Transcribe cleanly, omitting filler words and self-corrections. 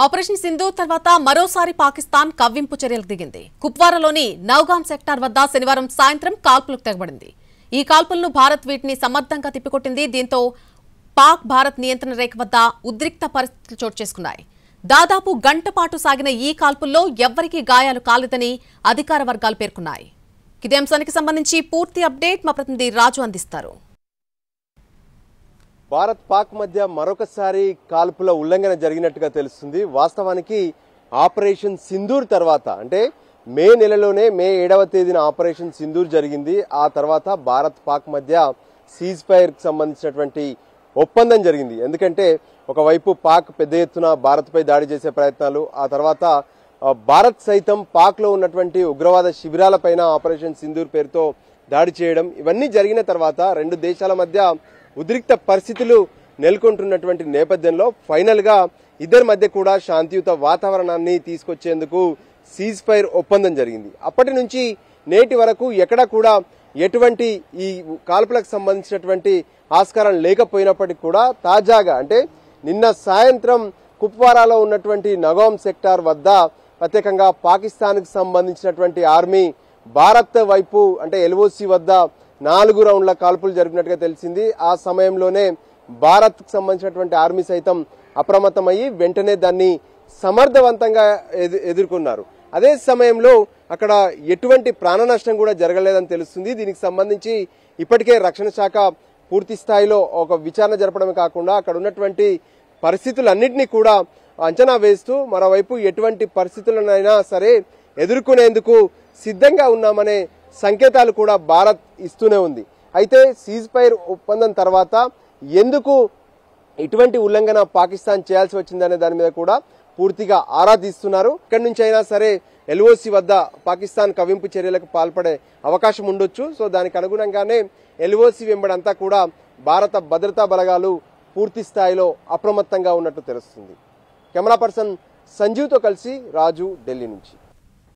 Operation Sindoor తర్వాత మరోసారి పాకిస్తాన్ కవ్వింపు చర్యలకు దిగింది. కుప్వారాలోని నౌగాం సెక్టార్ వద్ద శనివారం సాయంత్రం కాల్పులకు తెగబడింది. ఈ కాల్పులను భారత్ వీటిని సమర్థంగా తిప్పికొట్టింది. దీంతో పాక్ భారత్ నియంత్రణ రేఖ వద్ద ఉద్రిక్త పరిస్థితులు చోటు చేసుకున్నాయి. దాదాపు గంట పాటు సాగిన ఈ కాల్పుల్లో ఎవ్వరికీ గాయాలు కాలేదని అధికార వర్గాలు పేర్కొన్నాయి. ఇదే అంశానికి సంబంధించి పూర్తి అప్డేట్ మా ప్రతినిధి రాజు అందిస్తారు. భారత్ పాక్ మధ్య మరొకసారి కాల్పుల ఉల్లంఘన జరిగినట్టుగా తెలుస్తుంది. వాస్తవానికి ఆపరేషన్ సింధూర్ తర్వాత అంటే మే నెలలోనే మే 7వ తేదీన ఆపరేషన్ సింధూర్ జరిగింది. ఆ తర్వాత భారత్ పాక్ మధ్య సీజ్ ఫైర్ కి సంబంధించినటువంటి ఒప్పందం జరిగింది. ఎందుకంటే ఒకవైపు పాక్ పెద్ద ఎత్తున భారత్ పై దాడి చేసే ప్రయత్నాలు, ఆ తర్వాత భారత్ సైతం పాక్ లో ఉన్నటువంటి ఉగ్రవాద శిబిరాలపైన ఆపరేషన్ సింధూర్ పేరుతో దాడి చేయడం, ఇవన్నీ జరిగిన తర్వాత రెండు దేశాల మధ్య ఉద్రిక్త పరిస్థితులు నెలకొంటున్నటువంటి నేపథ్యంలో ఫైనల్ గా ఇద్దరి మధ్య కూడా శాంతియుత వాతావరణాన్ని తీసుకొచ్చేందుకు సీజ్ ఫైర్ ఒప్పందం జరిగింది. అప్పటి నుంచి నేటి వరకు ఎక్కడా కూడా ఎటువంటి ఈ కాల్పులకు సంబంధించినటువంటి ఆస్కారం లేకపోయినప్పటికీ కూడా తాజాగా అంటే నిన్న సాయంత్రం కుప్వారాలో ఉన్నటువంటి నౌగాం సెక్టార్ వద్ద ప్రత్యేకంగా పాకిస్తాన్ కు సంబంధించినటువంటి ఆర్మీ భారత్ వైపు అంటే ఎల్ఓసి వద్ద 4 రౌండ్ల కాల్పులు జరిపినట్టుగా తెలిసింది. ఆ సమయంలోనే భారత్ కు సంబంధించినటువంటి ఆర్మీ సైతం అప్రమత్తమయ్యి వెంటనే దాన్ని సమర్థవంతంగా ఎదుర్కొన్నారు. అదే సమయంలో అక్కడ ఎటువంటి ప్రాణ నష్టం కూడా జరగలేదని తెలుస్తుంది. దీనికి సంబంధించి ఇప్పటికే రక్షణ శాఖ పూర్తి స్థాయిలో ఒక విచారణ జరపడమే కాకుండా అక్కడ ఉన్నటువంటి పరిస్థితులన్నింటినీ కూడా అంచనా వేస్తూ మరోవైపు ఎటువంటి పరిస్థితులనైనా సరే ఎదుర్కొనేందుకు సిద్ధంగా ఉన్నామనే సంకేతాలు కూడా భారత్ ఇస్తూనే ఉంది. అయితే సీజ్ ఫైర్ ఒప్పందం తర్వాత ఎందుకు ఇటువంటి ఉల్లంఘన పాకిస్తాన్ చేయాల్సి వచ్చిందనే దాని మీద కూడా పూర్తిగా ఆరా తీస్తున్నారు. ఇక్కడి నుంచి అయినా సరే ఎల్ఓసి వద్ద పాకిస్తాన్ కవ్వింపు చర్యలకు పాల్పడే అవకాశం ఉండొచ్చు. సో దానికి అనుగుణంగానే ఎల్ఓసి వెంబడంతా కూడా భారత భద్రతా బలగాలు పూర్తి స్థాయిలో అప్రమత్తంగా ఉన్నట్టు తెలుస్తుంది. కెమెరా పర్సన్ సంజీవ్తో కలిసి రాజు, ఢిల్లీ నుంచి.